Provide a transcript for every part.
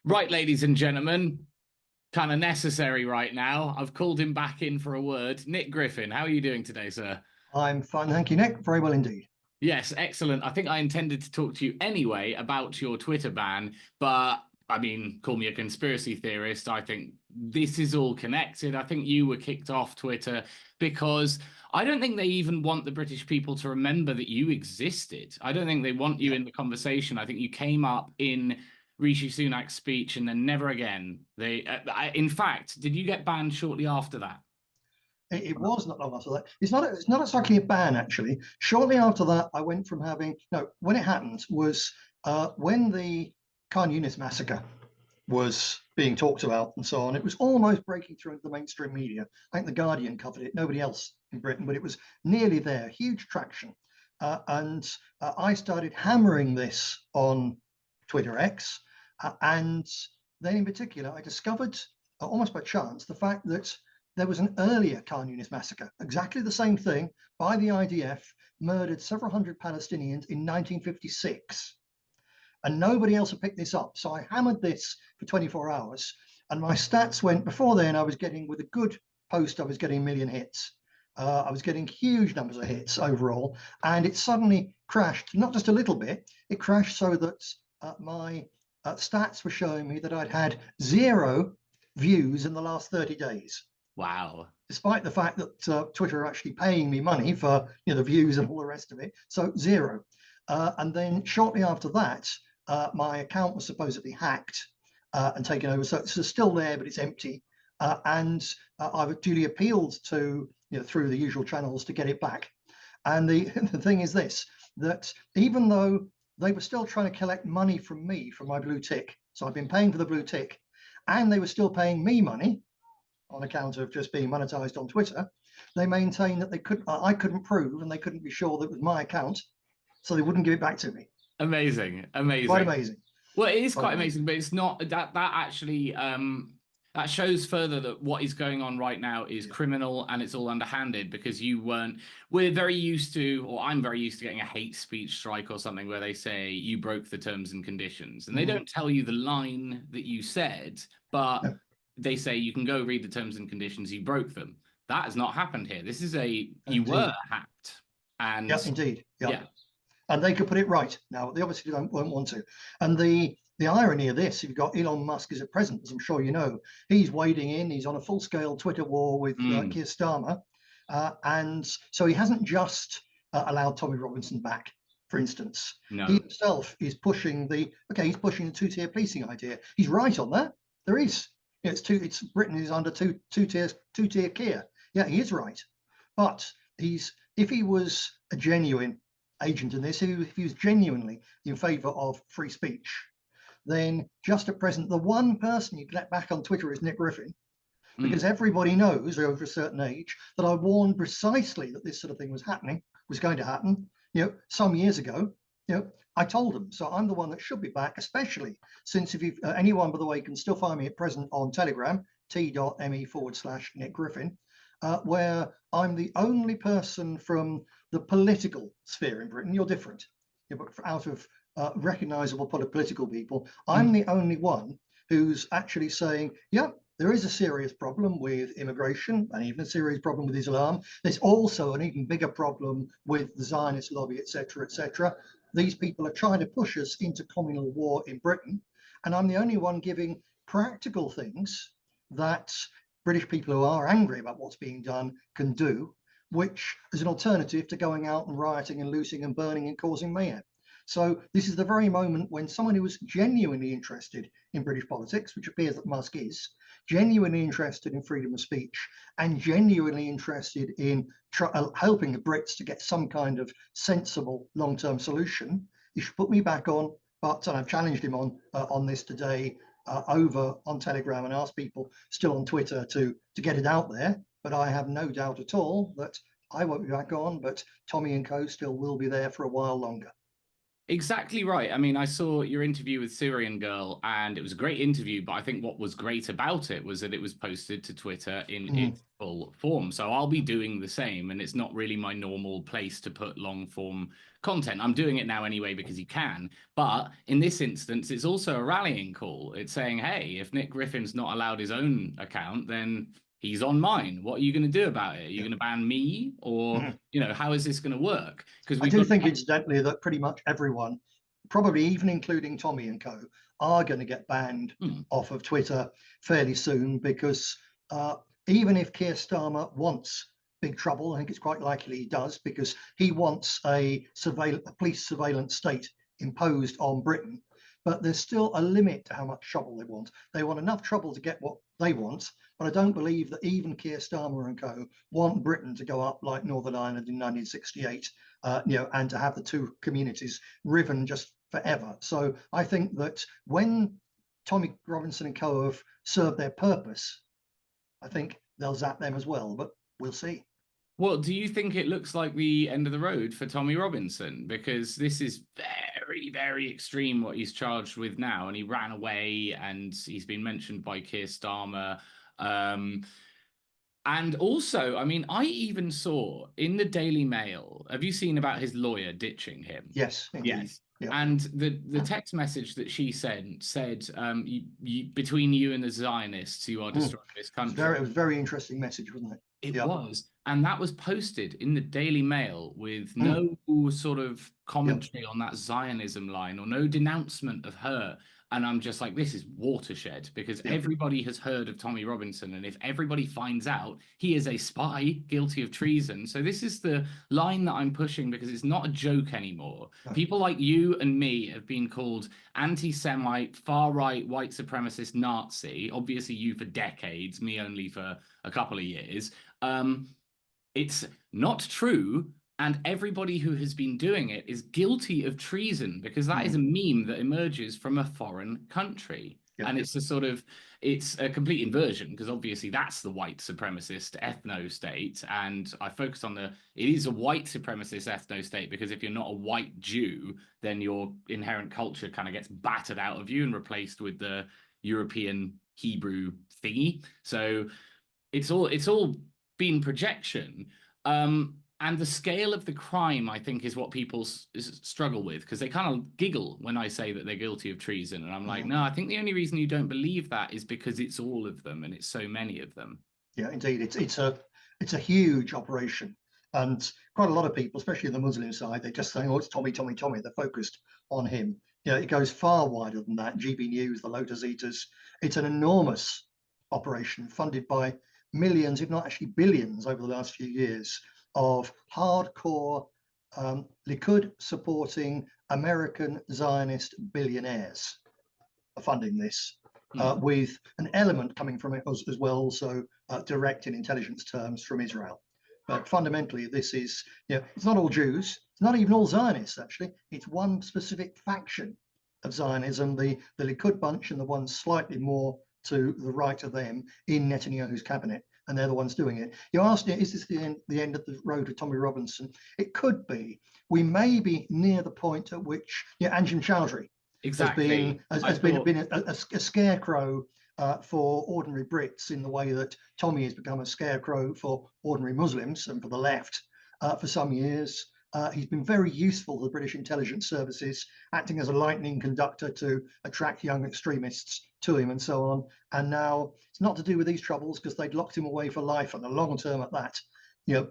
Right, ladies and gentlemen, kind of necessary right now. I've called him back in for a word. Nick Griffin, how are you doing today, sir? I'm fine, thank you, Nick. Very well indeed. Yes, excellent. I think I intended to talk to you anyway about your Twitter ban, but I mean, call me a conspiracy theorist. I think this is all connected. I think you were kicked off Twitter because I don't think they even want the British people to remember that you existed. I don't think they want you Yeah, in the conversation. I think you came up in Rishi Sunak's speech and then never again. In fact, did you get banned shortly after that? it was not long after that. It's not exactly a ban actually. Shortly after that, I went from having no. When it happened was when the Khan Yunis massacre was being talked about and so on. It was almost breaking through into the mainstream media. I think the Guardian covered it. Nobody else in Britain, but it was nearly there. Huge traction, and I started hammering this on Twitter X, and then in particular, I discovered almost by chance the fact that there was an earlier Khan Yunis massacre, exactly the same thing by the IDF, murdered several hundred Palestinians in 1956, and nobody else had picked this up. So I hammered this for 24 hours, and my stats went. Before then, I was getting, with a good post, I was getting a million hits. I was getting huge numbers of hits overall, and it suddenly crashed, not just a little bit, it crashed so that my stats were showing me that I'd had 0 views in the last 30 days, Wow. despite the fact that Twitter are actually paying me money for the views and all the rest of it. So 0. And then shortly after that, my account was supposedly hacked and taken over. So it's still there, but it's empty. And I've duly appealed to, through the usual channels to get it back. And the, the thing is this, that even though they were still trying to collect money from me for my blue tick, so I've been paying for the blue tick, and they were still paying me money on account of just being monetized on Twitter, they maintained that I couldn't prove and they couldn't be sure that it was my account, so they wouldn't give it back to me. Amazing. Quite Amazing. amazing. Well, it is Quite quite amazing. amazing, but it's not that actually that shows further that what is going on right now is Yeah. criminal and it's all underhanded because you weren't. We're very used to, or I'm very used to getting a hate speech strike or something where they say you broke the terms and conditions, and they Mm. don't tell you the line that you said, but No, they say you can go read the terms and conditions, you broke them. That has not happened here. This is a you were indeed. hacked, and Yeah, indeed. Yeah. yeah. And they could put it right. Now, they obviously won't want to. And the irony of this, you've got Elon Musk is at present, as I'm sure you know, he's wading in. He's on a full-scale Twitter war with Mm, Keir Starmer. And so he hasn't just allowed Tommy Robinson back, for instance. He no. himself is pushing he's pushing the two-tier policing idea. He's right on that. There is. It's Britain is under two-tier Keir. Yeah, he is right. But if he was a genuine agent in this, if he was genuinely in favour of free speech, then just at present, the one person you can let back on Twitter is Nick Griffin, because Mm. everybody knows over a certain age that I warned precisely that this sort of thing was going to happen, some years ago. I told them. So I'm the one that should be back, especially since if you anyone, by the way, can still find me at present on Telegram, t.me/Nick Griffin, where I'm the only person from the political sphere in Britain. You're different, but out of recognizable political people, I'm Mm. the only one who's actually saying, yeah, there is a serious problem with immigration and even a serious problem with Islam. There's also an even bigger problem with the Zionist lobby, etc., etc. These people are trying to push us into communal war in Britain. And I'm the only one giving practical things that British people who are angry about what's being done can do, which is an alternative to going out and rioting and looting and burning and causing mayhem. So this is the very moment when someone who was genuinely interested in British politics, which appears that Musk is, genuinely interested in freedom of speech and genuinely interested in helping the Brits to get some kind of sensible long-term solution, he should put me back on. But I've challenged him on this today over on Telegram and asked people still on Twitter to get it out there. But I have no doubt at all that I won't be back on, but Tommy and Co still will be there for a while longer. Exactly right. I mean, I saw your interview with Syrian Girl, and it was a great interview. But I think what was great about it was that it was posted to Twitter in Mm. its full form. So I'll be doing the same, and it's not really my normal place to put long form content. I'm doing it now anyway because you can. But in this instance, it's also a rallying call. It's saying, hey, if Nick Griffin's not allowed his own account, then he's on mine. What are you going to do about it? Are you Yeah. going to ban me, or Mhm. how is this going to work? Because I we've do got. think, incidentally, that pretty much everyone, probably even including Tommy and co, are going to get banned Hmm. off of Twitter fairly soon because uh, even if Keir Starmer wants big trouble, I think it's quite likely he does because he wants a police surveillance state imposed on Britain. But there's still a limit to how much trouble they want. They want enough trouble to get what they want, but I don't believe that even Keir Starmer and co want Britain to go up like Northern Ireland in 1968, and to have the two communities riven just forever. So I think that when Tommy Robinson and co have served their purpose, I think they'll zap them as well, but we'll see. Well, do you think it looks like the end of the road for Tommy Robinson? Because this is very, very extreme what he's charged with now, and he ran away, and he's been mentioned by Keir Starmer. Um, and also, I mean, I even saw in the Daily Mail, have you seen about his lawyer ditching him? Yes, indeed. Yes. Yeah. And the text message that she sent said, between you and the Zionists, you are Mm. destroying this country. It was a very interesting message, wasn't it? It Yeah. was. And that was posted in the Daily Mail with Mm. no sort of Yeah. commentary on that Zionism line or no denouncement of her. And I'm just like, this is watershed because Yeah. everybody has heard of Tommy Robinson. And if everybody finds out, he is a spy guilty of treason. So this is the line that I'm pushing because it's not a joke anymore. No. People like you and me have been called anti Semite, far right, white supremacist Nazi. Obviously, you for decades, me only for a couple of years. Um, it's not true, and everybody who has been doing it is guilty of treason because that is Mm. a meme that emerges from a foreign country. Yeah. And it's a complete inversion because obviously that's the white supremacist ethno state. And I focus on it is a white supremacist ethno state because if you're not a white Jew, then your inherent culture kind of gets battered out of you and replaced with the European Hebrew thingy. So it's all been projection. And the scale of the crime, I think, is what people struggle with because they kind of giggle when I say that they're guilty of treason. And I'm like, Mm. no, I think the only reason you don't believe that is because it's all of them and it's so many of them. Yeah, indeed. It's a huge operation. And quite a lot of people, especially the Muslim side, they're just saying, oh, it's Tommy, Tommy, Tommy. They're focused on him. It goes far wider than that. GB News, the Lotus Eaters. It's an enormous operation funded by millions, if not actually billions, over the last few years of hardcore Likud supporting American Zionist billionaires are funding this, with an element coming from it as well, also direct in intelligence terms from Israel. But fundamentally, this is, it's not all Jews, it's not even all Zionists, actually. It's one specific faction of Zionism, the Likud bunch, and the ones slightly more to the right of them in Netanyahu's cabinet. And they're the ones doing it. You asked, is this the end of the road with Tommy Robinson? It could be. We may be near the point at which Anjem Choudhury Exactly. has been a scarecrow for ordinary Brits in the way that Tommy has become a scarecrow for ordinary Muslims and for the left for some years. He's been very useful to the British intelligence services, acting as a lightning conductor to attract young extremists to him and so on. And now it's not to do with these troubles because they'd locked him away for life and a long term at that,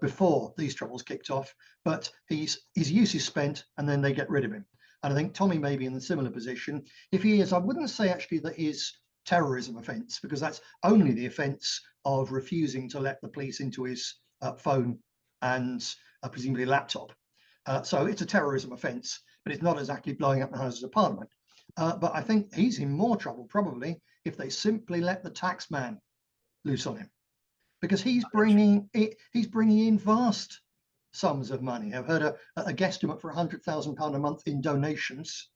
before these troubles kicked off. But his use is spent and then they get rid of him. And I think Tommy may be in a similar position. If he is, I wouldn't say actually that his terrorism offence, because that's only the offence of refusing to let the police into his phone and presumably laptop. So it's a terrorism offence, but it's not exactly blowing up the Houses of Parliament. But I think he's in more trouble probably if they simply let the tax man loose on him, because he's bringing in vast sums of money. I've heard a guesstimate for £100,000 a month in donations.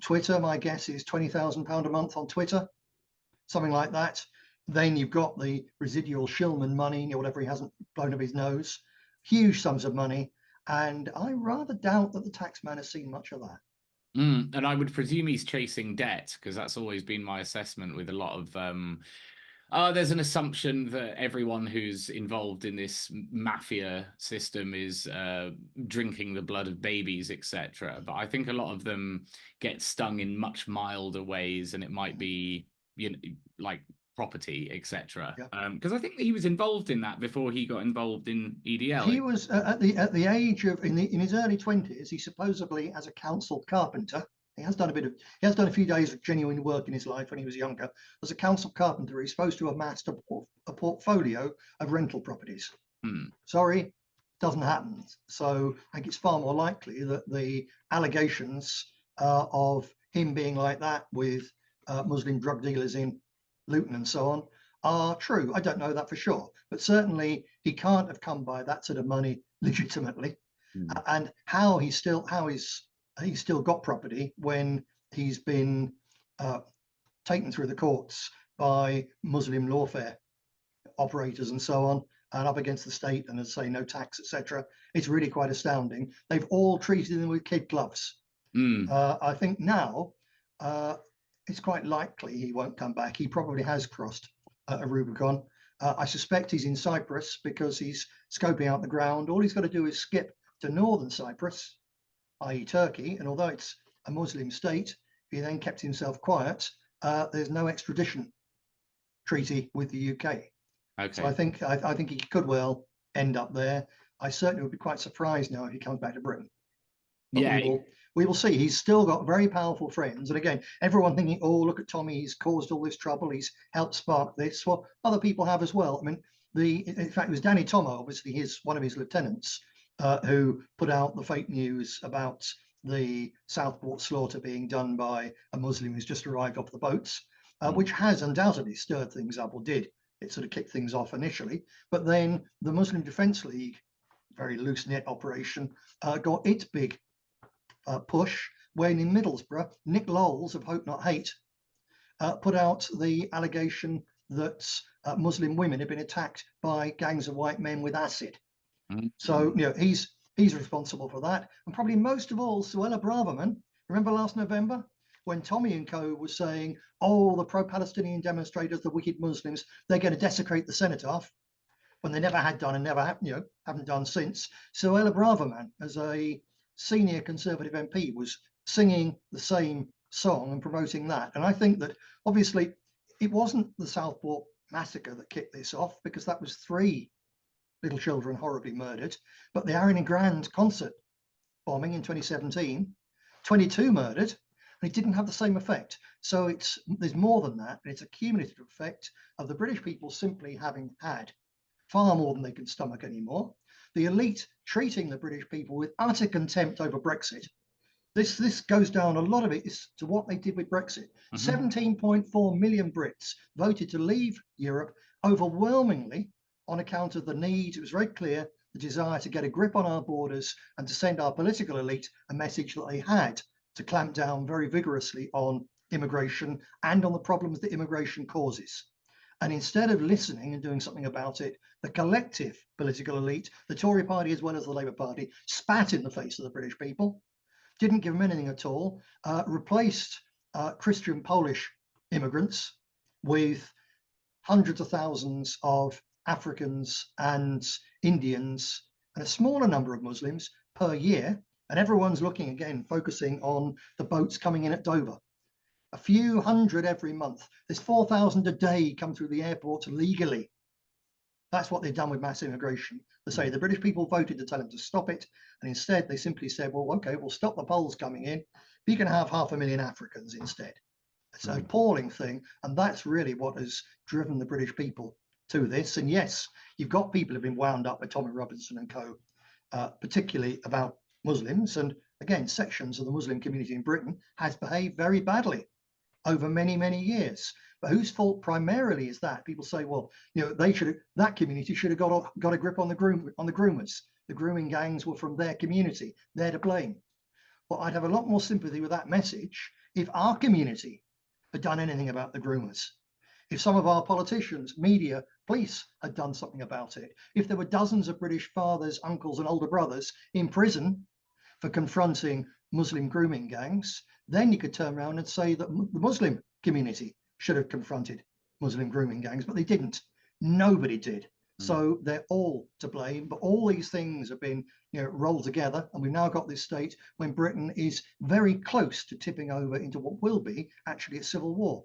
Twitter, my guess is £20,000 a month on Twitter, something like that. Then you've got the residual Shillman money, whatever he hasn't blown up his nose, huge sums of money. And I rather doubt that the taxman has seen much of that. And I would presume he's chasing debt, because that's always been my assessment with a lot of there's an assumption that everyone who's involved in this mafia system is drinking the blood of babies, etc. But I think a lot of them get stung in much milder ways, and it might be, you know, like property, etc. Yeah. Because I think that he was involved in that before he got involved in EDL. He was at the age of in his early 20s. He supposedly, as a council carpenter, he has done a few days of genuine work in his life when he was younger. As a council carpenter, he's supposed to have amassed a portfolio of rental properties. Sorry, doesn't happen. So I think it's far more likely that the allegations of him being like that with Muslim drug dealers in Luton and so on are true. I don't know that for sure, but certainly he can't have come by that sort of money legitimately. And how he's still got property when he's been taken through the courts by Muslim lawfare operators and so on, and up against the state, and as I say, no tax, etc. It's really quite astounding. They've all treated him with kid gloves. I think now it's quite likely he won't come back. He probably has crossed a Rubicon. I suspect he's in Cyprus because he's scoping out the ground. All he's got to do is skip to northern Cyprus, i.e. Turkey, and although it's a Muslim state, if he then kept himself quiet, there's no extradition treaty with the UK. Okay. So I think he could well end up there. I certainly would be quite surprised now if he comes back to Britain. But Yeah. we will see. He's still got very powerful friends. And again, everyone thinking, oh, look at Tommy, he's caused all this trouble, he's helped spark this. Well, other people have as well. I mean, in fact, it was Danny Tomo, obviously one of his lieutenants, who put out the fake news about the Southport slaughter being done by a Muslim who's just arrived off the boats, which has undoubtedly stirred things up, or did. It sort of kicked things off initially. But then the Muslim Defence League, very loose knit operation, got its big push when in Middlesbrough, Nick Lowles of Hope Not Hate put out the allegation that Muslim women had been attacked by gangs of white men with acid. So, you know, he's responsible for that. And probably most of all, Suella Braverman, remember last November when Tommy and co was saying, oh, the pro-Palestinian demonstrators, the wicked Muslims, they're going to desecrate the cenotaph, when they never had done and haven't done since. Suella Braverman, as a senior Conservative MP, was singing the same song and promoting that. And I think that obviously it wasn't the Southport massacre that kicked this off, because that was 3 little children horribly murdered, but the Ariana Grande concert bombing in 2017, 22 murdered, and it didn't have the same effect. So there's more than that, and it's a cumulative effect of the British people simply having had far more than they can stomach anymore. The elite treating the British people with utter contempt over Brexit. This goes down, a lot of it is to what they did with Brexit. 17.4 million Brits voted to leave Europe overwhelmingly on account of the need. It was very clear, the desire to get a grip on our borders and to send our political elite a message that they had to clamp down very vigorously on immigration and on the problems that immigration causes. And instead of listening and doing something about it, the collective political elite, the Tory party as well as the Labour Party, spat in the face of the British people, didn't give them anything at all, replaced Christian Polish immigrants with hundreds of thousands of Africans and Indians and a smaller number of Muslims per year. And everyone's looking again, focusing on the boats coming in at Dover. A few hundred every month. There's 4,000 a day come through the airport legally. That's what they've done with mass immigration. They say the British people voted to tell them to stop it. And instead, they simply said, well, OK, we'll stop the Poles coming in. You can have 500,000 Africans instead. It's an appalling thing. And that's really what has driven the British people to this. And yes, you've got people who've been wound up by Tommy Robinson and co, particularly about Muslims. And again, sections of the Muslim community in Britain has behaved very badly over many, many years. But whose fault primarily is that? People say, well, you know, that community should have got a grip on the groomers. The grooming gangs were from their community. They're to blame. Well, I'd have a lot more sympathy with that message if our community had done anything about the groomers. if some of our politicians, media, police had done something about it, if there were dozens of British fathers, uncles, and older brothers in prison for confronting Muslim grooming gangs, then you could turn around and say that the Muslim community should have confronted Muslim grooming gangs, but they didn't. Nobody did. So they're all to blame. But all these things have been, rolled together, and we've now got this state when Britain is very close to tipping over into what will be actually a civil war.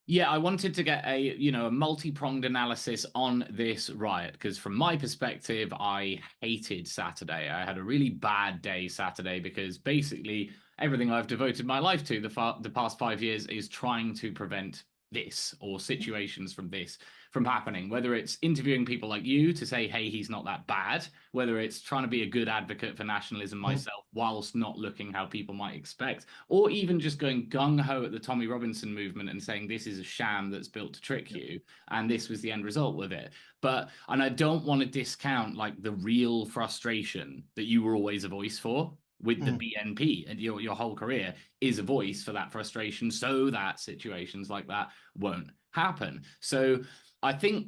Yeah, I wanted to get a multi-pronged analysis on this riot, because from my perspective, I hated Saturday. I had a really bad day Saturday because basically everything I've devoted my life to the past 5 years is trying to prevent this, or situations from happening, whether it's interviewing people like you to say, hey, he's not that bad, whether it's trying to be a good advocate for nationalism myself whilst not looking how people might expect, or even just going gung-ho at the Tommy Robinson movement and saying this is a sham that's built to trick you, and this was the end result with it. And I don't want to discount like the real frustration that you were always a voice for with the BNP, and your whole career is a voice for that frustration so that situations like that won't happen. So I think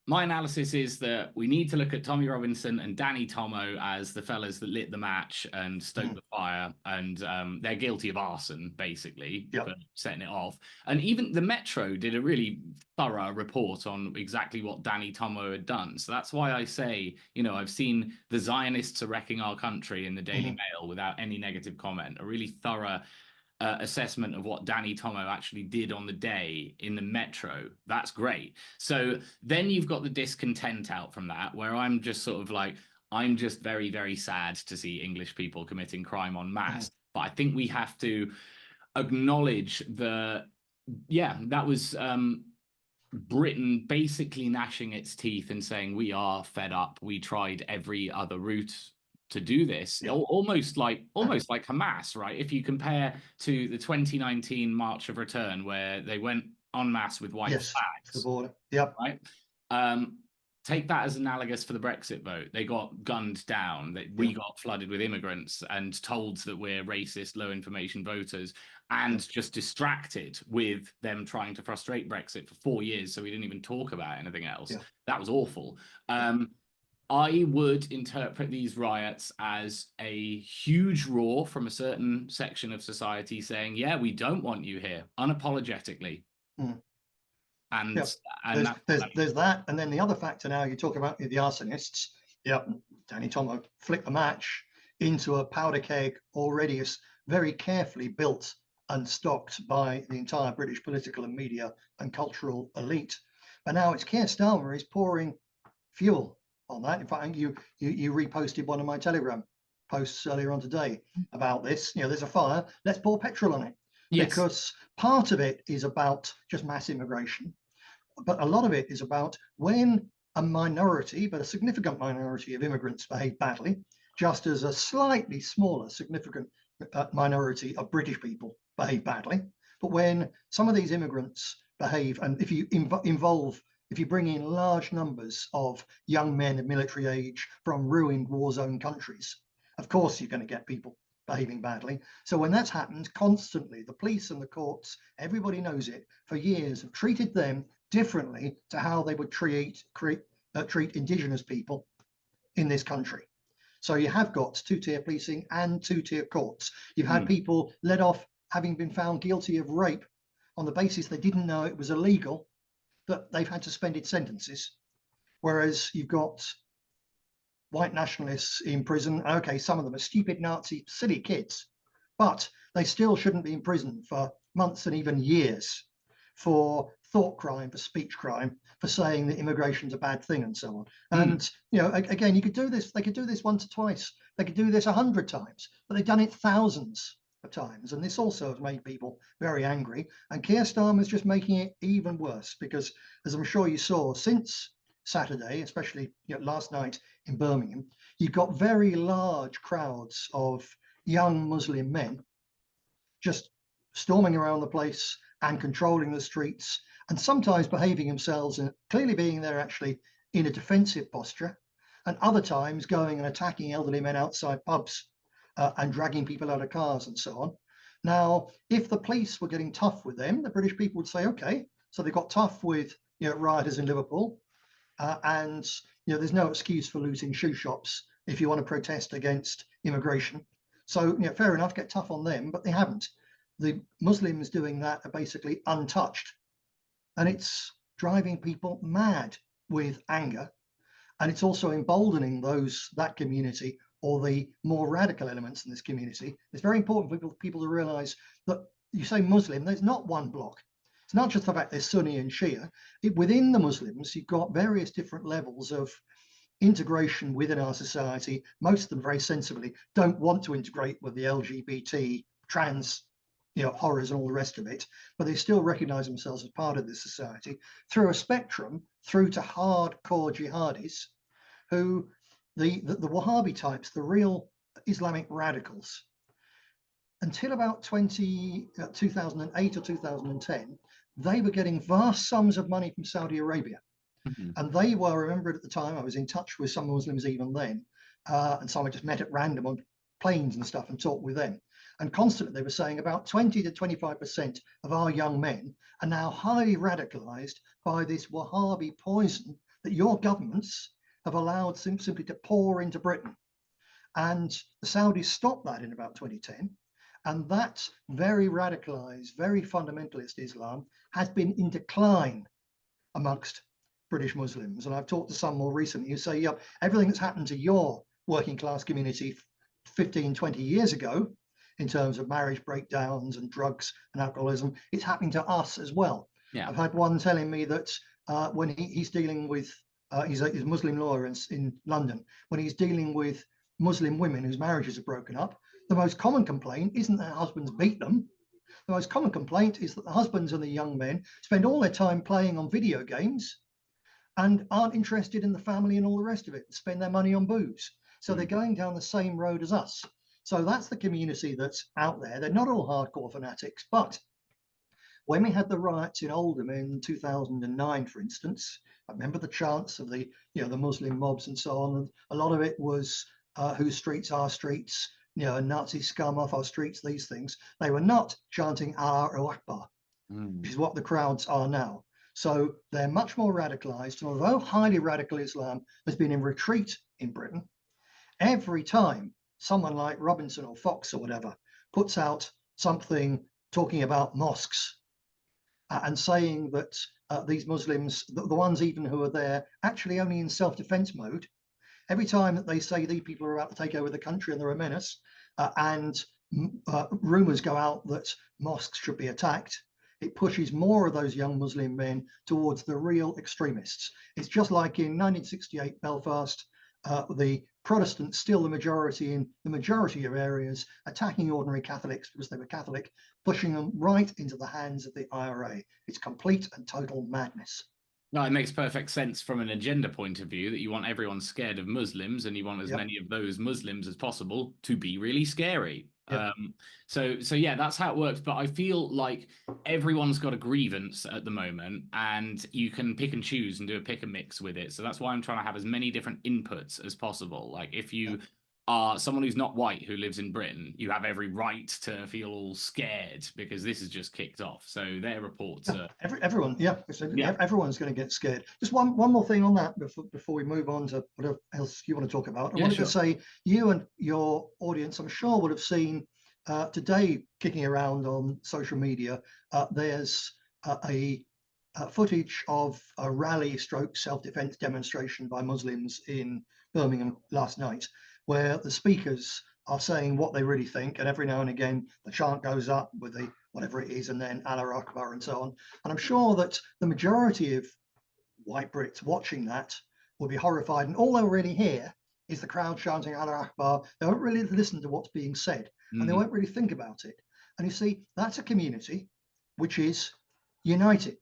my analysis is that we need to look at Tommy Robinson and Danny Tomo as the fellas that lit the match and stoked the fire, and they're guilty of arson, basically, for setting it off. And even the Metro did a really thorough report on exactly what Danny Tomo had done. So that's why I say, I've seen the Zionists are wrecking our country in the Daily Mail without any negative comment, a really thorough assessment of what Danny Tomo actually did on the day in the Metro. That's great. So then you've got the discontent out from that, where I'm just sort of like, I'm just very, very sad to see English people committing crime en masse. But I think we have to acknowledge that was Britain basically gnashing its teeth and saying, we are fed up. We tried every other route to do this, almost like Hamas, right? If you compare to the 2019 March of Return, where they went en masse with white flags, the border, right? Take that as analogous for the Brexit vote. They got gunned down. We got flooded with immigrants and told that we're racist, low information voters, and just distracted with them trying to frustrate Brexit for 4 years, so we didn't even talk about anything else. That was awful. I would interpret these riots as a huge roar from a certain section of society saying, yeah, we don't want you here, unapologetically. And there's that. And then the other factor now, you talk about the arsonists. Danny Tomo flicked the match into a powder keg already very carefully built and stocked by the entire British political and media and cultural elite. But now it's Keir Starmer is pouring fuel on that. In fact, you reposted one of my Telegram posts earlier on today about this. There's a fire, let's pour petrol on it. Because part of it is about just mass immigration, but a lot of it is about when a minority, but a significant minority of immigrants behave badly, just as a slightly smaller significant minority of British people behave badly. But when some of these immigrants behave, and if you if you bring in large numbers of young men of military age from ruined war zone countries, of course you're going to get people behaving badly. So when that's happened constantly, the police and the courts, everybody knows it, for years have treated them differently to how they would treat indigenous people in this country. So you have got two-tier policing and two-tier courts. You've had people let off having been found guilty of rape on the basis they didn't know it was illegal, that they've had suspended sentences. Whereas you've got white nationalists in prison. Okay, some of them are stupid Nazi, silly kids, but they still shouldn't be in prison for months and even years for thought crime, for speech crime, for saying that immigration's a bad thing and so on. And, again, you could do this, they could do this once or twice, they could do this 100 times, but they've done it thousands of times. And this also has made people very angry. And Keir Starmer's just making it even worse because, as I'm sure you saw, since Saturday, especially last night in Birmingham, you've got very large crowds of young Muslim men just storming around the place and controlling the streets, and sometimes behaving themselves and clearly being there actually in a defensive posture, and other times going and attacking elderly men outside pubs and dragging people out of cars and so on. Now, if the police were getting tough with them, the British people would say, okay, so they got tough with rioters in Liverpool, and there's no excuse for looting shoe shops if you want to protest against immigration. So fair enough, get tough on them, but they haven't. The Muslims doing that are basically untouched, and it's driving people mad with anger, and it's also emboldening that community or the more radical elements in this community. It's very important for people to realize that you say Muslim, there's not one block. It's not just the fact there's Sunni and Shia. Within the Muslims, you've got various different levels of integration within our society. Most of them very sensibly don't want to integrate with the LGBT, trans, horrors and all the rest of it, but they still recognize themselves as part of this society through a spectrum through to hardcore jihadis who the Wahhabi types, the real Islamic radicals. Until about 2008 or 2010, they were getting vast sums of money from Saudi Arabia. Mm-hmm. And they were, remembered at the time, I was in touch with some Muslims even then, and some I just met at random on planes and stuff and talked with them. And constantly they were saying about 20 to 25% of our young men are now highly radicalized by this Wahhabi poison that your governments have allowed simply to pour into Britain. And the Saudis stopped that in about 2010. And that very radicalized, very fundamentalist Islam has been in decline amongst British Muslims. And I've talked to some more recently who say, yeah, everything that's happened to your working class community 15, 20 years ago, in terms of marriage breakdowns and drugs and alcoholism, it's happening to us as well. Yeah. I've had one telling me that when he's dealing with, he's a Muslim lawyer in London, when he's dealing with Muslim women whose marriages are broken up, the most common complaint isn't that husbands beat them. The most common complaint is that the husbands and the young men spend all their time playing on video games and aren't interested in the family and all the rest of it, spend their money on booze. So they're going down the same road as us. So that's the community that's out there. They're not all hardcore fanatics, but when we had the riots in Oldham in 2009, for instance, I remember the chants of the Muslim mobs and so on. And a lot of it was whose streets are streets, Nazi scum off our streets, these things. They were not chanting Allahu Akbar, which is what the crowds are now. So they're much more radicalized. And although highly radical Islam has been in retreat in Britain, every time someone like Robinson or Fox or whatever puts out something talking about mosques and saying that these Muslims, the ones even who are there, actually only in self-defense mode, every time that they say these people are about to take over the country and they're a menace, and rumors go out that mosques should be attacked, it pushes more of those young Muslim men towards the real extremists. It's just like in 1968 Belfast, the Protestants, still the majority in the majority of areas, attacking ordinary Catholics because they were Catholic, pushing them right into the hands of the IRA. It's complete and total madness. No, it makes perfect sense from an agenda point of view that you want everyone scared of Muslims and you want as many of those Muslims as possible to be really scary. Yep. So yeah, that's how it works. But I feel like everyone's got a grievance at the moment and you can pick and choose and do a pick and mix with it. So that's why I'm trying to have as many different inputs as possible. Like if you are someone who's not white who lives in Britain, you have every right to feel all scared because this has just kicked off. So their reports are everyone, everyone's going to get scared. Just one more thing on that before we move on to whatever else you want to talk about. I wanted to say, you and your audience, I'm sure, would have seen today kicking around on social media. There's a footage of a rally stroke self-defense demonstration by Muslims in Birmingham last night, where the speakers are saying what they really think, and every now and again the chant goes up with the whatever it is, and then Allah Akbar and so on. And I'm sure that the majority of white Brits watching that will be horrified, and all they'll really hear is the crowd chanting Allah Akbar. They won't really listen to what's being said, and they won't really think about it. And you see, that's a community which is united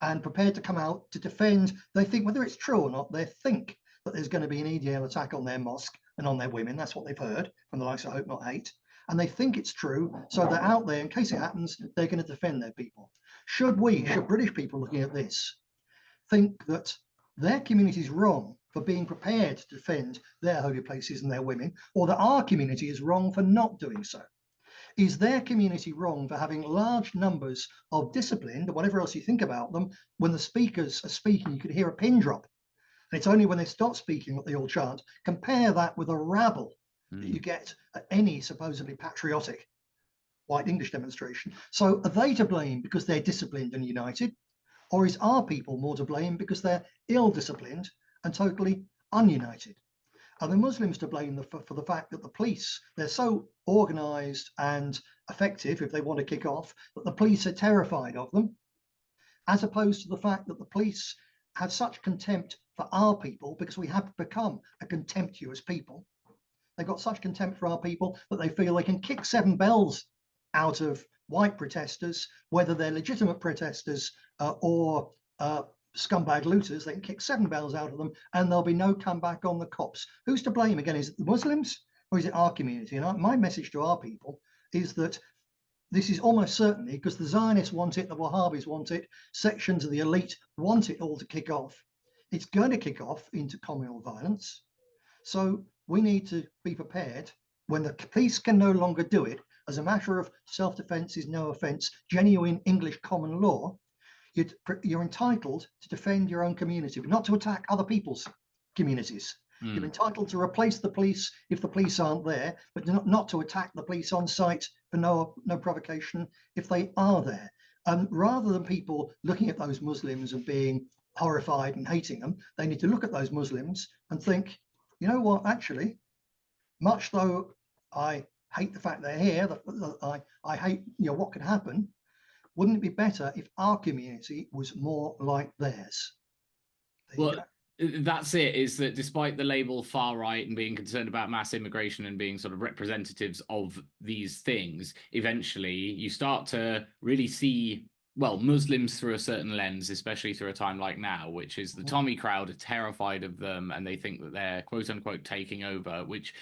and prepared to come out to defend. They think, whether it's true or not, they think that there's going to be an EDL attack on their mosque and on their women. That's what they've heard from the likes of Hope Not Hate. And they think it's true. So they're out there, in case it happens, they're going to defend their people. Should British people looking at this think that their community is wrong for being prepared to defend their holy places and their women, or that our community is wrong for not doing so? Is their community wrong for having large numbers of disciplined, or whatever else you think about them, when the speakers are speaking, you could hear a pin drop? And it's only when they stop speaking that they all chant. Compare that with a rabble that you get at any supposedly patriotic white English demonstration. So are they to blame because they're disciplined and united? Or is our people more to blame because they're ill-disciplined and totally ununited? Are the Muslims to blame for the fact that the police, they're so organized and effective if they want to kick off, that the police are terrified of them, as opposed to the fact that the police have such contempt for our people because we have become a contemptuous people. They've got such contempt for our people that they feel they can kick 7 bells out of white protesters, whether they're legitimate protesters or scumbag looters. They can kick 7 bells out of them and there'll be no comeback on the cops. Who's to blame again? Is it the Muslims or is it our community? And my message to our people is that this is almost certainly, because the Zionists want it, the Wahhabis want it, sections of the elite want it all to kick off. It's going to kick off into communal violence. So we need to be prepared when the police can no longer do it as a matter of self-defense is no offense, genuine English common law. You're entitled to defend your own community, but not to attack other people's communities. You're entitled to replace the police if the police aren't there, but not to attack the police on site for no provocation if they are there. Rather than people looking at those Muslims and being horrified and hating them, they need to look at those Muslims and think, you know what, actually, much though I hate the fact they're here, I hate what could happen, wouldn't it be better if our community was more like theirs? Well, that's it, is that despite the label far right and being concerned about mass immigration and being sort of representatives of these things, eventually you start to really see, well, Muslims through a certain lens, especially through a time like now, which is the Tommy crowd are terrified of them and they think that they're quote unquote taking over, which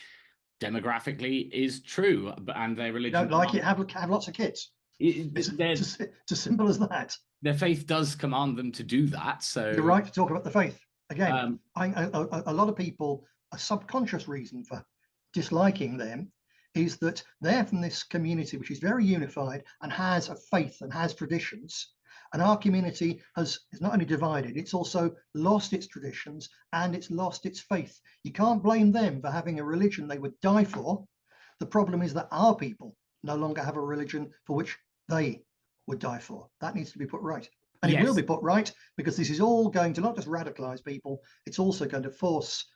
demographically is true, and their religion don't like it, have lots of kids. It's as simple as that. Their faith does command them to do that. So you're right to talk about the faith. Again, a lot of people, a subconscious reason for disliking them is that they're from this community which is very unified and has a faith and has traditions. And our community is not only divided, it's also lost its traditions and it's lost its faith. You can't blame them for having a religion they would die for. The problem is that our people no longer have a religion for which they would die for. That needs to be put right. And it will be put right, because this is all going to not just radicalize people, it's also going to force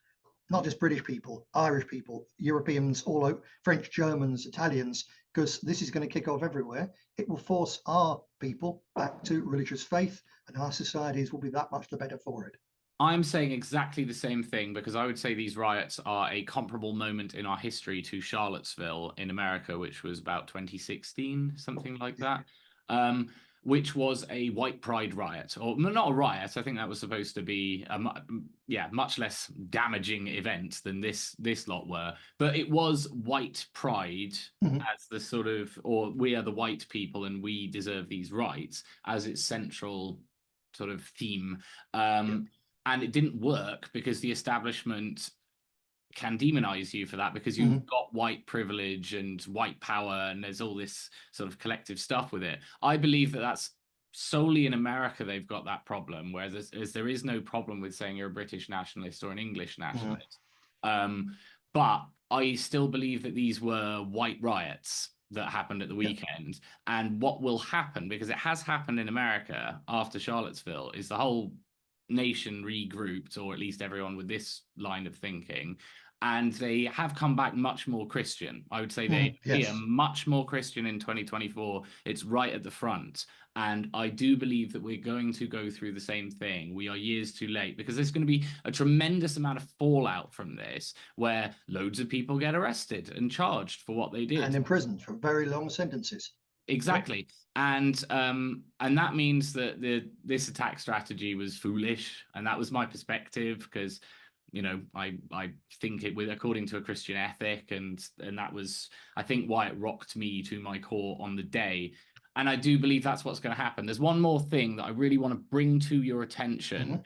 not just British people, Irish people, Europeans, all out, French, Germans, Italians, because this is going to kick off everywhere. It will force our people back to religious faith, and our societies will be that much the better for it. I'm saying exactly the same thing, because I would say these riots are a comparable moment in our history to Charlottesville in America, which was about 2016, something like that. Which was a white pride riot, or not a riot. I think that was supposed to be a much less damaging event than this lot were. But it was white pride as the sort of, or we are the white people and we deserve these rights as its central sort of theme. And it didn't work because the establishment can demonize you for that, because you've got white privilege and white power, and there's all this sort of collective stuff with it. I believe that that's solely in America they've got that problem, whereas there is no problem with saying you're a British nationalist or an English nationalist. But I still believe that these were white riots that happened at the weekend. And what will happen, because it has happened in America after Charlottesville, is the whole nation regrouped, or at least everyone with this line of thinking, and they have come back much more Christian. I would say they appear much more Christian in 2024. It's right at the front. And I do believe that we're going to go through the same thing. We are years too late, because there's going to be a tremendous amount of fallout from this, where loads of people get arrested and charged for what they did. And imprisoned for very long sentences. Exactly. And that means that this attack strategy was foolish. And that was my perspective, because I think it, with according to a Christian ethic, and that was, I think, why it rocked me to my core on the day. And I do believe that's what's going to happen. There's one more thing that I really want to bring to your attention,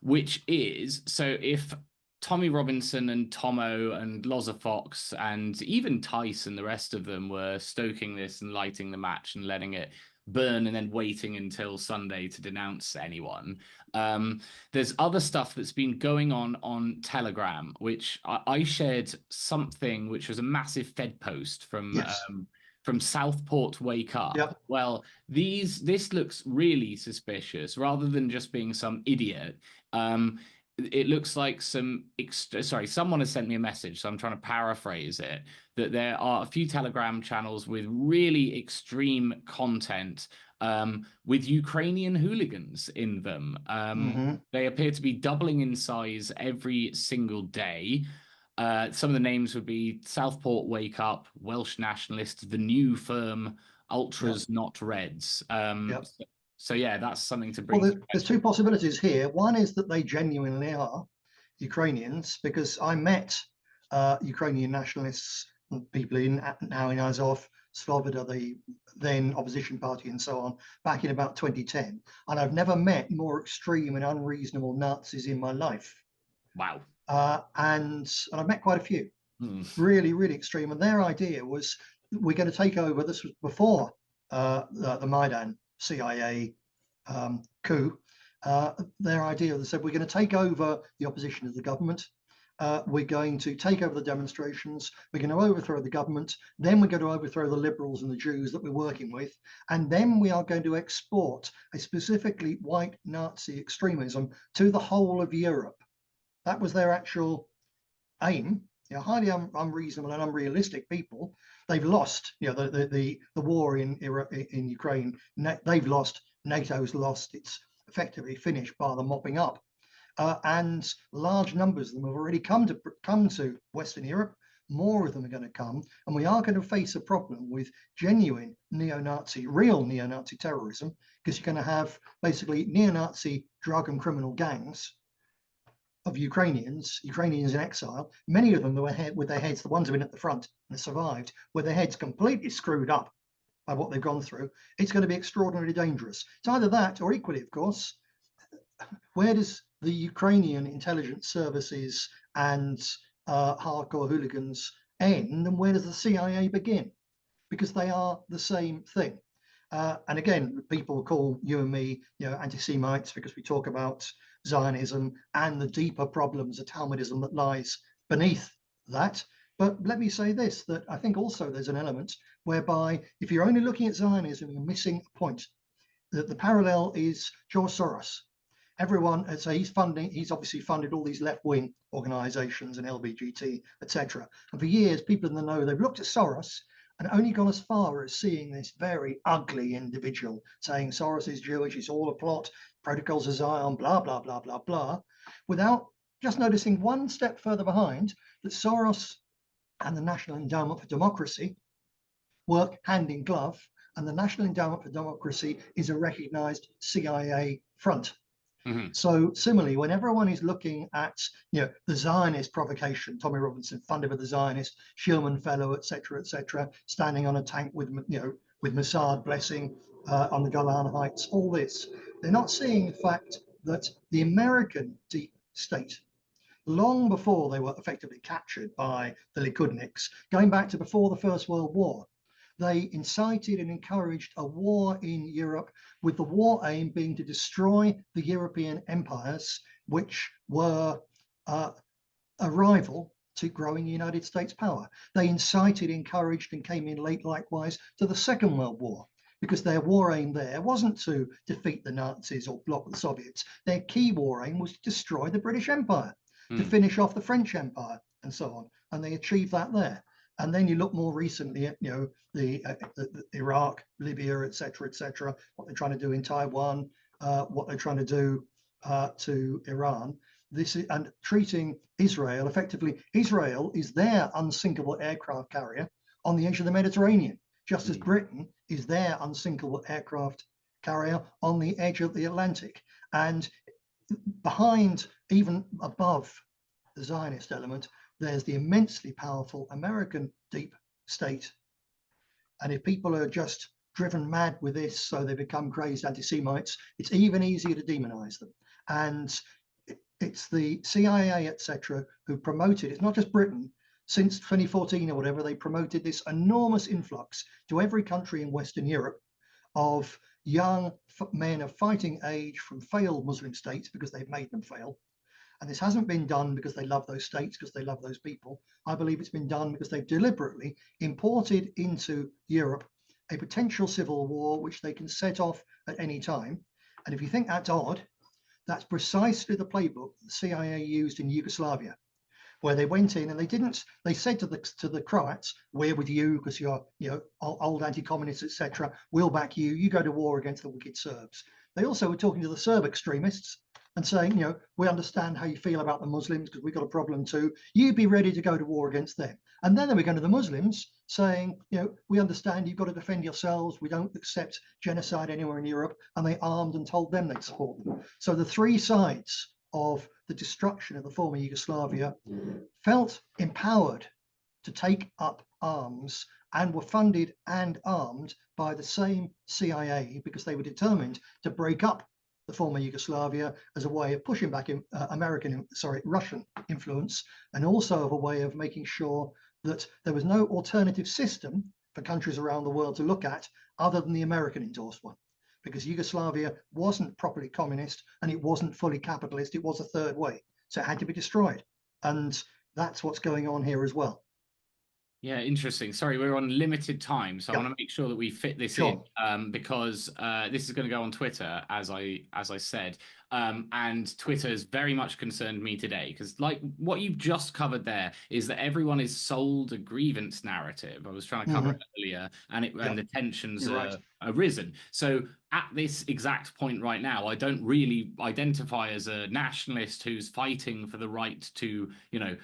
which is, so if Tommy Robinson and Tomo and Loza Fox and even Tice and the rest of them were stoking this and lighting the match and letting it burn and then waiting until Sunday to denounce anyone. There's other stuff that's been going on Telegram, which I shared something which was a massive Fed post Yes. from Southport Wake Up. Yep. Well, this looks really suspicious. Rather than just being some idiot, it looks like someone has sent me a message, so I'm trying to paraphrase it, that there are a few Telegram channels with really extreme content with Ukrainian hooligans in them. They appear to be doubling in size every single day. Some of the names would be Southport Wake Up, Welsh Nationalists, The New Firm, Ultras Yep. Not Reds. Yep. So yeah, that's something to Well, bring to there's two possibilities here. One is that they genuinely are Ukrainians, because I met Ukrainian nationalists, people now in Azov, Svoboda, the then opposition party, and so on, back in about 2010. And I've never met more extreme and unreasonable Nazis in my life. Wow. And I've met quite a few, Hmm. really, really extreme. And their idea was, we're going to take over. This was before the Maidan CIA coup. Their idea, they said, we're going to take over the opposition to the government. We're going to take over the demonstrations. We're going to overthrow the government. Then we're going to overthrow the liberals and the Jews that we're working with. And then we are going to export a specifically white Nazi extremism to the whole of Europe. That was their actual aim. Highly unreasonable and unrealistic people. They've lost, the war in Ukraine. They've lost. NATO's lost. It's effectively finished by the mopping up, and large numbers of them have already come to Western Europe. More of them are going to come, and we are going to face a problem with genuine real neo-Nazi terrorism, because you're going to have basically neo-Nazi drug and criminal gangs of Ukrainians in exile. Many of them were with their heads, the ones who've been at the front and survived, with their heads completely screwed up by what they've gone through. It's going to be extraordinarily dangerous. It's either that, or equally, of course, where does the Ukrainian intelligence services and hardcore hooligans end, and where does the CIA begin? Because they are the same thing. And again, people call you and me, anti-Semites, because we talk about Zionism and the deeper problems of Talmudism that lies beneath that. But let me say this, that I think also there's an element whereby if you're only looking at Zionism, you're missing a point. That the parallel is George Soros. Everyone, so he's obviously funded all these left-wing organizations and LBGT, etc. And for years, people in the know, they've looked at Soros and only gone as far as seeing this very ugly individual, saying Soros is Jewish, it's all a plot, protocols of Zion, blah, blah, blah, blah, blah, without just noticing one step further behind that Soros and the National Endowment for Democracy work hand in glove, and the National Endowment for Democracy is a recognized CIA front. Mm-hmm. So similarly, when everyone is looking at the Zionist provocation, Tommy Robinson, funded by the Zionist, Sherman Fellow, etc., standing on a tank with Mossad blessing on the Golan Heights, all this, they're not seeing the fact that the American deep state, long before they were effectively captured by the Likudniks, going back to before the First World War, they incited and encouraged a war in Europe, with the war aim being to destroy the European empires, which were a rival to growing United States power. They incited, encouraged, and came in late likewise to the Second World War, because their war aim there wasn't to defeat the Nazis or block the Soviets. Their key war aim was to destroy the British Empire, to finish off the French Empire, and so on. And they achieved that there. And then you look more recently at the Iraq, Libya, etc., what they're trying to do in Taiwan, what they're trying to do to Iran. This is, and treating Israel effectively. Israel is their unsinkable aircraft carrier on the edge of the Mediterranean, just as Britain is their unsinkable aircraft carrier on the edge of the Atlantic. And behind, even above the Zionist element, there's the immensely powerful American deep state. And if people are just driven mad with this, so they become crazed anti-Semites, it's even easier to demonize them. And it's the CIA, etc., who promoted. It's not just Britain. Since 2014 or whatever, they promoted this enormous influx to every country in Western Europe of young men of fighting age from failed Muslim states because they've made them fail. And this hasn't been done because they love those states, because they love those people. I believe it's been done because they've deliberately imported into Europe a potential civil war, which they can set off at any time. And if you think that's odd, that's precisely the playbook the CIA used in Yugoslavia, where they went in and they said to the Croats, we're with you because you're old anti-communists, etc. We'll back you. You go to war against the wicked Serbs. They also were talking to the Serb extremists and saying, we understand how you feel about the Muslims because we've got a problem too. You'd be ready to go to war against them. And then they were going to the Muslims saying, we understand you've got to defend yourselves. We don't accept genocide anywhere in Europe. And they armed and told them they'd support them. So the three sides of the destruction of the former Yugoslavia felt empowered to take up arms and were funded and armed by the same CIA because they were determined to break up the former Yugoslavia as a way of pushing back Russian influence, and also of a way of making sure that there was no alternative system for countries around the world to look at other than the American endorsed one. Because Yugoslavia wasn't properly communist and it wasn't fully capitalist, it was a third way. So it had to be destroyed. And that's what's going on here as well. Yeah, interesting. Sorry, we're on limited time, so I Yep. want to make sure that we fit this Sure. in because this is going to go on Twitter, as I said, and Twitter has very much concerned me today because, like, what you've just covered there is that everyone is sold a grievance narrative. I was trying to cover it earlier, and the tensions are arisen. So at this exact point right now, I don't really identify as a nationalist who's fighting for the right to,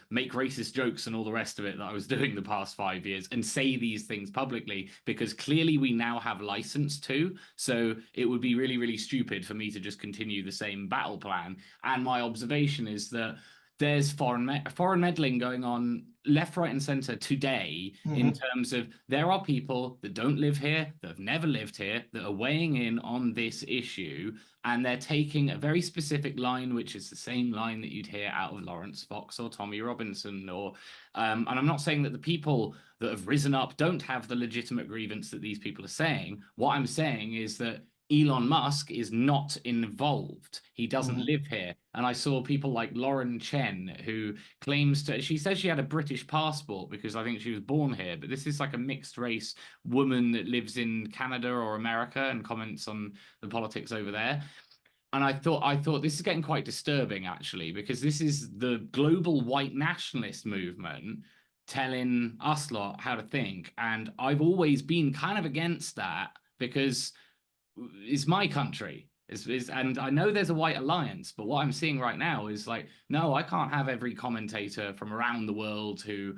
make racist jokes and all the rest of it that I was doing the past 5 years and say these things publicly, because clearly we now have license to. So it would be really, really stupid for me to just continue the same battle plan. And my observation is that there's foreign meddling going on left, right, and center today in terms of there are people that don't live here, that have never lived here, that are weighing in on this issue, and they're taking a very specific line, which is the same line that you'd hear out of Lawrence Fox or Tommy Robinson, or and I'm not saying that the people that have risen up don't have the legitimate grievance that these people are saying. What I'm saying is that Elon Musk is not involved. He doesn't live here. And I saw people like Lauren Chen, who she says she had a British passport because I think she was born here, but this is like a mixed race woman that lives in Canada or America and comments on the politics over there. And I thought this is getting quite disturbing, actually, because this is the global white nationalist movement telling us lot how to think. And I've always been kind of against that because it's my country. And I know there's a white alliance, but what I'm seeing right now is like, no, I can't have every commentator from around the world who,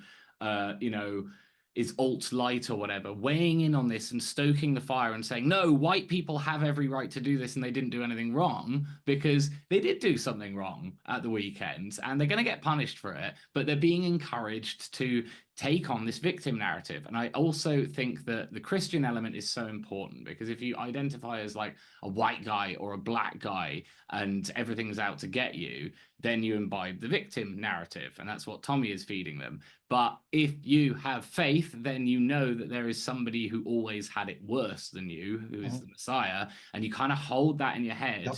is alt-light or whatever, weighing in on this and stoking the fire and saying, no, white people have every right to do this and they didn't do anything wrong, because they did do something wrong at the weekend and they're going to get punished for it, but they're being encouraged to take on this victim narrative. And I also think that the Christian element is so important, because if you identify as like a white guy or a black guy and everything's out to get you, then you imbibe the victim narrative. And that's what Tommy is feeding them. But if you have faith, then you know that there is somebody who always had it worse than you, who is the Messiah. And you kind of hold that in your head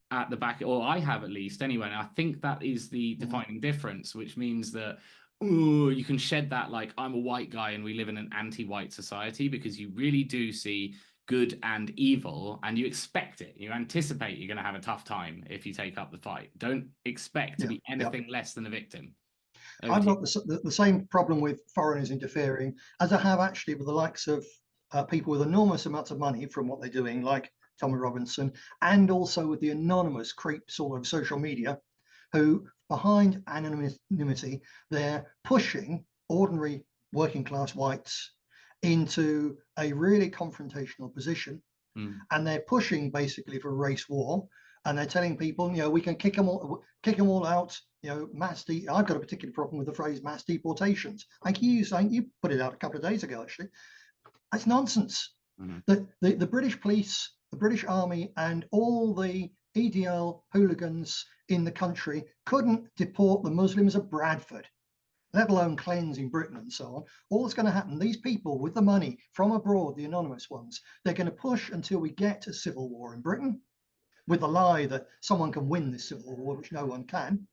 at the back, or I have at least anyway. And I think that is the defining difference, which means that you can shed that, like, I'm a white guy and we live in an anti-white society, because you really do see good and evil and you expect it. You anticipate you're going to have a tough time if you take up the fight. Don't expect to be anything less than a victim. I've got the same problem with foreigners interfering as I have actually with the likes of people with enormous amounts of money from what they're doing, like Tommy Robinson, and also with the anonymous creeps all over social media who, behind anonymity, they're pushing ordinary working class whites into a really confrontational position. And they're pushing basically for race war. And they're telling people, we can kick them all out, I've got a particular problem with the phrase mass deportations. Like you put it out a couple of days ago, actually. That's nonsense. The British police, the British army, and all the EDL hooligans in the country couldn't deport the Muslims of Bradford, let alone cleanse in Britain and so on. All that's going to happen, these people with the money from abroad, the anonymous ones, they're going to push until we get a civil war in Britain, with the lie that someone can win this civil war, which no one can.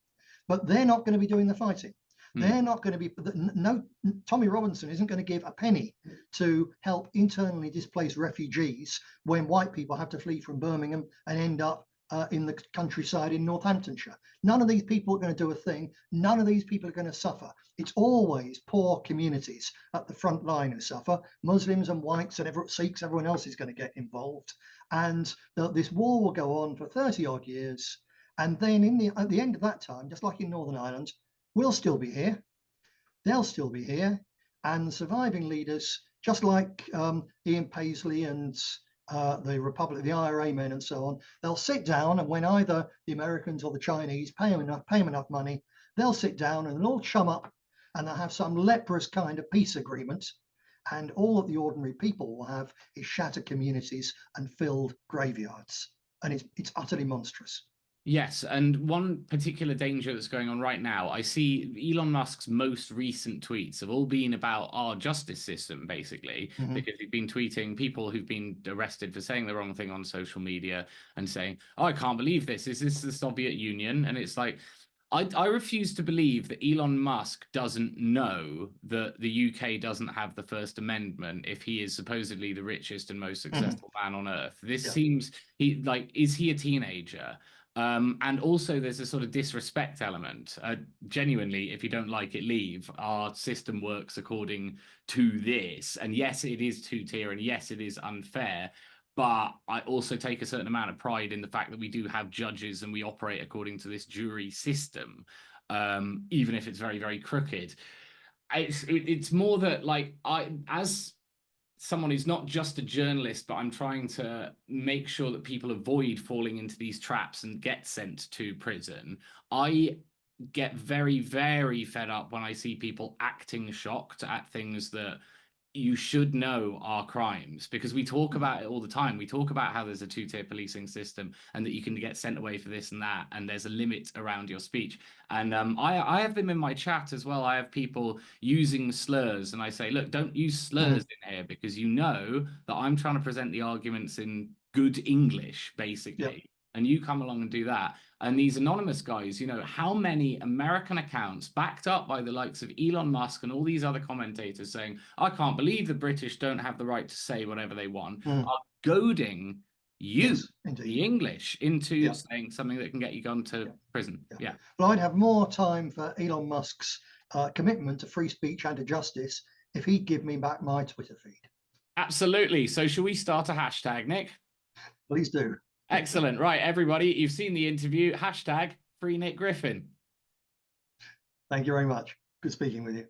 But they're not going to be doing the fighting. They're not going to be, no, Tommy Robinson isn't going to give a penny to help internally displaced refugees when white people have to flee from Birmingham and end up in the countryside in Northamptonshire. None of these people are going to do a thing. None of these people are going to suffer. It's always poor communities at the front line who suffer. Muslims and whites and Sikhs, everyone else is going to get involved. And this war will go on for 30 odd years. And then at the end of that time, just like in Northern Ireland, we'll still be here. They'll still be here. And the surviving leaders, just like Ian Paisley and the Republic, the IRA men and so on, they'll sit down, and when either the Americans or the Chinese pay them enough money, they'll sit down and they'll all chum up and they'll have some leprous kind of peace agreement. And all that the ordinary people will have is shattered communities and filled graveyards. And it's utterly monstrous. Yes, and one particular danger that's going on right now, I see Elon Musk's most recent tweets have all been about our justice system, basically, because he's been tweeting people who've been arrested for saying the wrong thing on social media and saying, oh, I can't believe this. Is this the Soviet Union? And it's like, I refuse to believe that Elon Musk doesn't know that the UK doesn't have the First Amendment if he is supposedly the richest and most successful man on earth. This seems, is he a teenager? And also there's a sort of disrespect element. Genuinely, if you don't like it, leave. Our system works according to this. And yes, it is two-tier, and yes, it is unfair. But I also take a certain amount of pride in the fact that we do have judges and we operate according to this jury system, even if it's very, very crooked. It's more that, like, as someone who's not just a journalist, but I'm trying to make sure that people avoid falling into these traps and get sent to prison. I get very, very fed up when I see people acting shocked at things that you should know are crimes, because we talk about it all the time. We talk about how there's a two-tier policing system and that you can get sent away for this and that, and there's a limit around your speech. And I have them in my chat as well. I have people using slurs, and I say, look, don't use slurs in here, because you know that I'm trying to present the arguments in good English, basically. And you come along and do that. And these anonymous guys, you know, how many American accounts backed up by the likes of Elon Musk and all these other commentators saying, I can't believe the British don't have the right to say whatever they want, are goading you, the English, into saying something that can get you gone to prison. Well, I'd have more time for Elon Musk's commitment to free speech and to justice if he'd give me back my Twitter feed. Absolutely. So shall we start a hashtag, Nick? Please do. Excellent. Right, everybody, you've seen the interview. Hashtag Free Nick Griffin. Thank you very much. Good speaking with you.